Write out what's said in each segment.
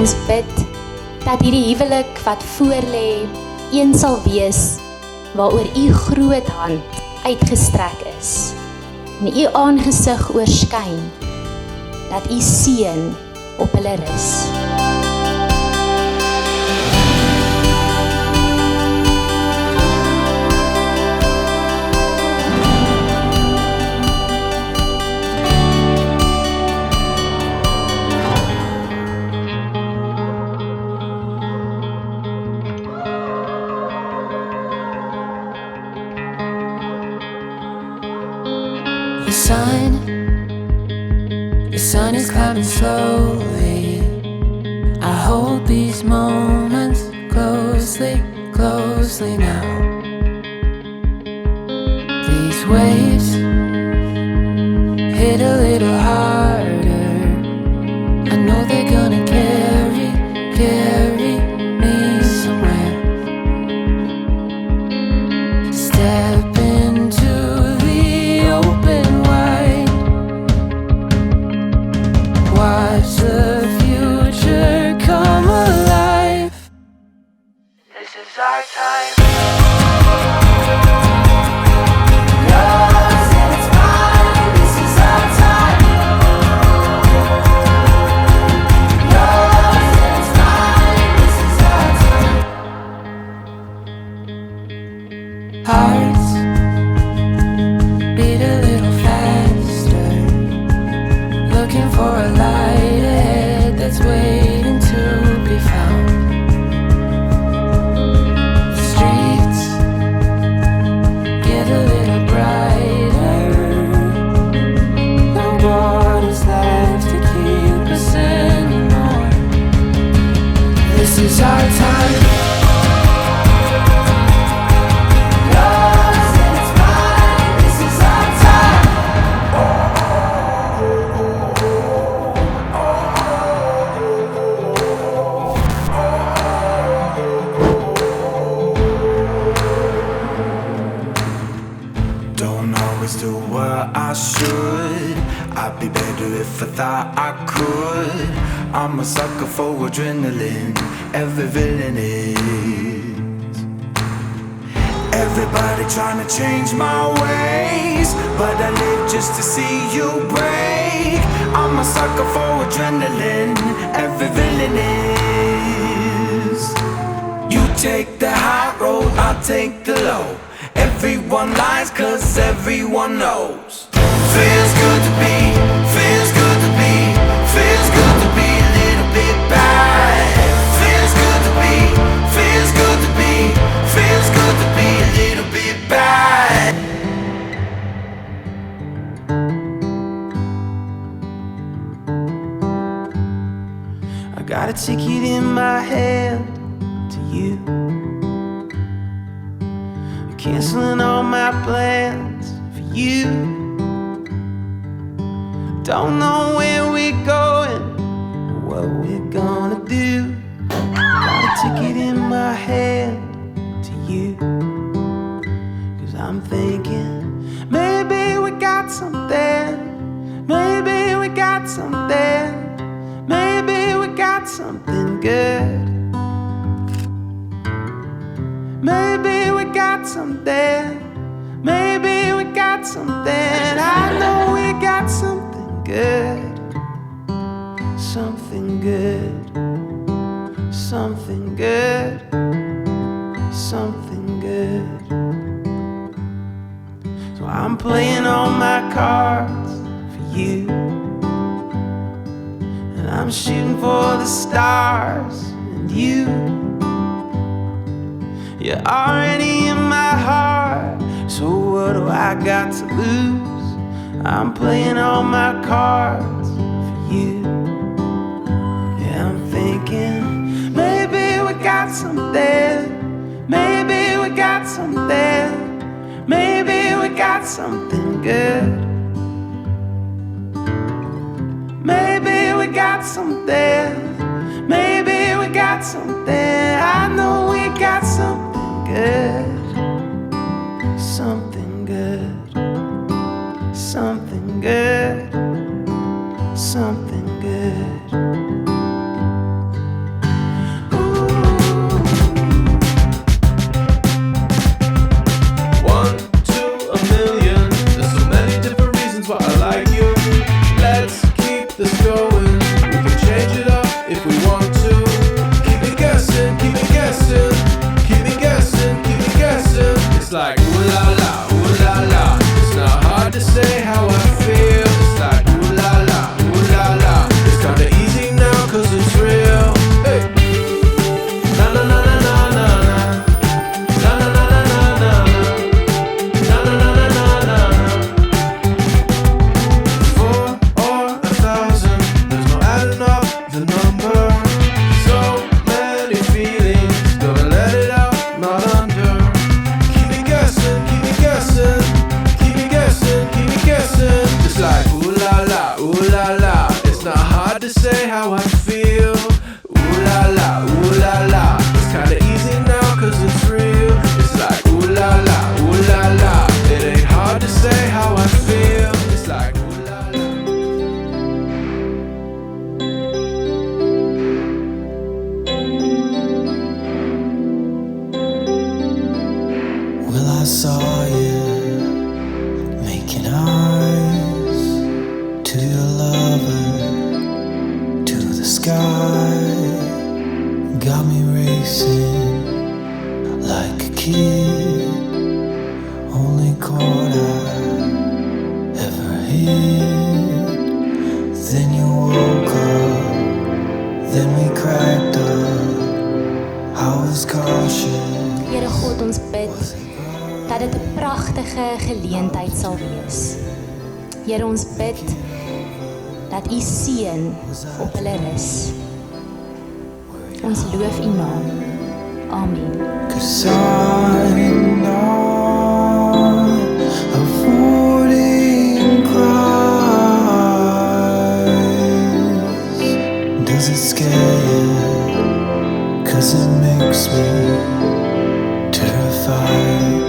ons bid dat hierdie huwelik wat voorlê een sal wees waaroor u groot hand uitgestrek is en u aangesig oorskyn, dat u seën op hulle rus. The sun is coming slowly. I hold these moments closely, closely now. These waves hit a little harder. I know they're gonna carry me somewhere. Step into the open wide. Watch the future come alive. This is our time. Yours and it's mine. This is our time. Yours and it's mine. This is our time. Hearts beat a little faster, looking for a light ahead that's waiting to be found. The streets get a little brighter. No borders left to keep us anymore. This is our time. Yours and it's mine. This is our time. Don't always do what I should. I'd be better if I thought I could. I'm a sucker for adrenaline. Every villain is. Everybody trying to change my ways, but I live just to see you break. I'm a sucker for adrenaline. Every villain is. You take the high road, I'll take the low. Everyone lies cause everyone knows. Feels good to be, feels good to be, feels good to be a little bit bad. Feels good to be, feels good to be, feels good to be a little bit bad. I got a ticket in my hand to you, canceling all my plans for you. Don't know where we're going or what we're gonna do. Got a ticket in my hand to you, 'cause I'm thinking maybe we got something, maybe we got something, maybe we got something good. Maybe we got something, maybe we got something. I know we got something good, something good, something good, something good. So I'm playing all my cards for you, and I'm shooting for the stars and you. You're already in my heart, so what do I got to lose? I'm playing all my cards for you. Yeah, I'm thinking maybe we got something, maybe we got something, maybe we got something good. Maybe we got something, maybe we got something. I know we got something good, something good, something good, something good. got me racing like a kid. Only chord I ever hit. Then you woke up, then we cracked up. I was cautious. Here God, ons bid dat dit 'n pragtige geleentheid sal wees. Here, ons bid dat U seën op hulle rus. Ons loof U naam. Amen. 'Cause I'm not avoiding Christ. Does it scare you? 'Cause it makes me terrified.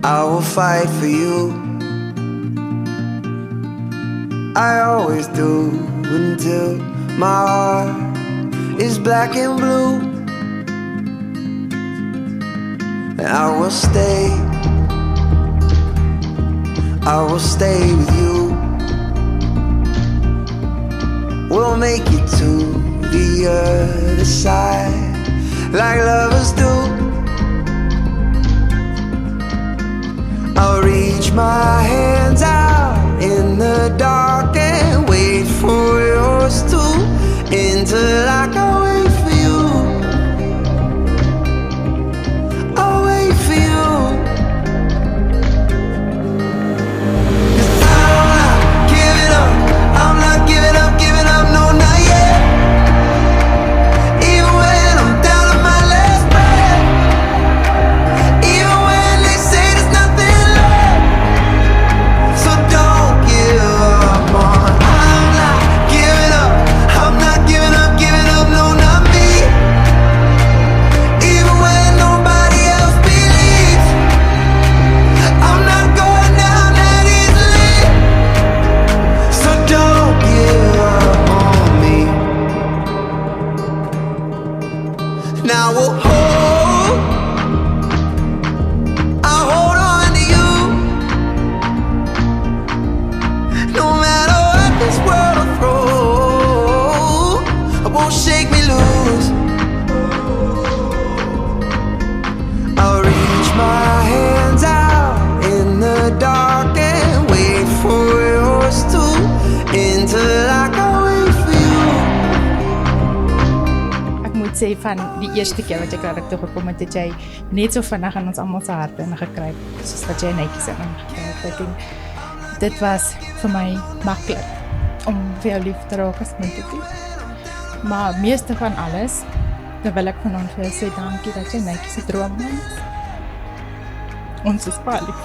I will fight for you. I always do until my heart is black and blue. And I will stay with you. We'll make it to the other side like lovers do. I'll reach my hands out in the dark and wait for yours to until I can wait for you. I'll wait for you. 'Cause I'm not giving up. I'm not giving up, no, not yet. Even when I'm down to my last breath. Even when they say there's nothing left. So don't give up on. I'm not giving up. I'm not giving up, no, not me. Even when nobody else believes. I'm not going down that easily. So don't give up on me. Now we'll I'll hold on to you. No matter what this world will throw, it won't shake me loose. I'll reach my hands out in the dark and wait for yours to until I can wait for you. Ek moet sê van die eerste keer wat ek daar toe gekom het, het jy net so vinnig in ons almal se harte ingekruip, soos wat jy netjies ingekruip het. Ek dink dit was vir my maklik om vir jou lief te raak as my toekie. Maar meeste van alles, dan wil ek vanaand vir jou sê dankie dat jy netjies 'n droom maak. Ons is baie lief.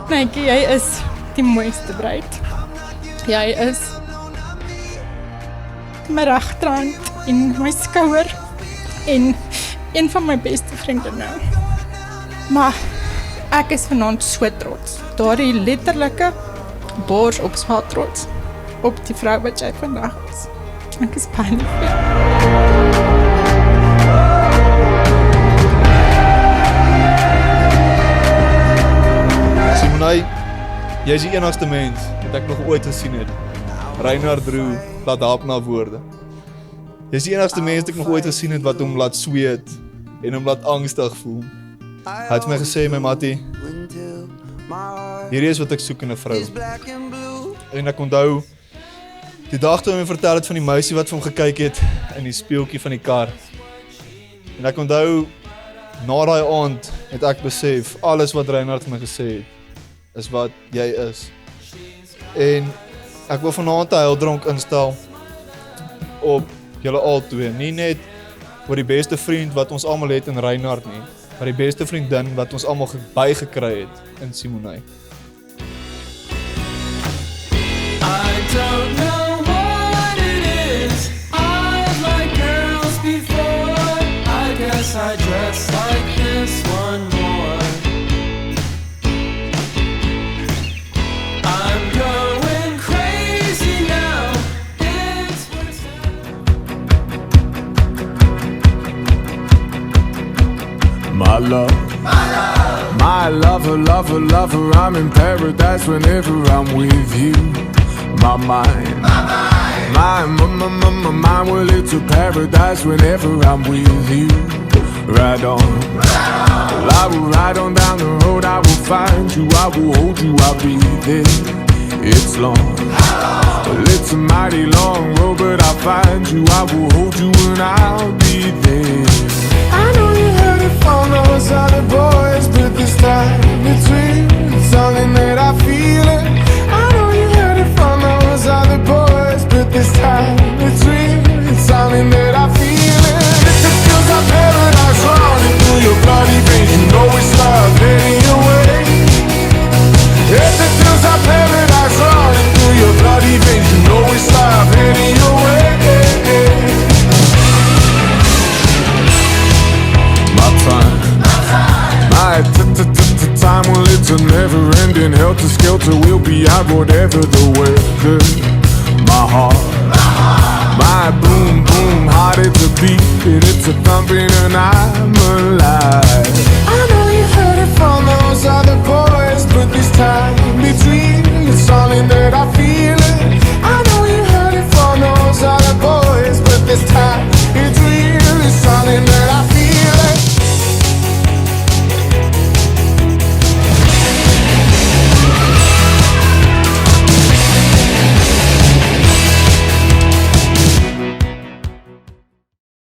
Netjie, jy is die mooiste bruid. Jy is my regterhand en my skouer en een van my beste vriende nou. Maar ek is vanaand so trots. Daardie letterlike bors op swaar trots op die vrou wat jy vandag is. Ek is baie lief vir jou. Simonai, jy is die enigste mens wat ek nog ooit gesien het. Reinhard Roux laat hap na woorde. Jy is die enigste mens wat ek nog ooit gesien het wat hom laat sweet en hom laat angstig voel. Hy het my gesê, my mattie, hierdie is wat ek soek in 'n vrou. En ek onthou die dag toe hy my vertel het van die meisie wat vir hom gekyk het in die speeltjie van die kar. En ek onthou, na daai aand het ek besef, alles wat Reinhard my gesê het, is wat jy is. En ek wil vanaand 'n huildronk instel op julle albei, nie net oor die beste vriend wat ons almal het in Reinhard nie, maar die beste vriendin wat ons almal bygekry het in Simonay. I don't know what it is. I've liked girls before. I guess I dress like this one more. I'm going crazy now. It's my love, my lover, lover, lover, I'm in paradise whenever I'm with you. My mind, my mind, well it's a paradise whenever I'm with you. Ride on, well, I will ride on down the road, I will find you, I will hold you, I'll be there. It's long, well it's a mighty long road, but I'll find you, I will hold you and I'll be there. I know you heard it from those other boys, but this time it's real, it's something that I feel it. I know you heard it from those other boys, but this time it's real, it's something that I feel it. If it feels like paradise running through your bloody veins, you know it's love heading your way. If it feels like paradise running through your bloody veins, you know it's love heading your way. My time, well it's a never-ending helter-skelter. We'll be out whatever the weather. My heart, my boom, boom, heart, it's a beat, it's a thumping and I'm alive.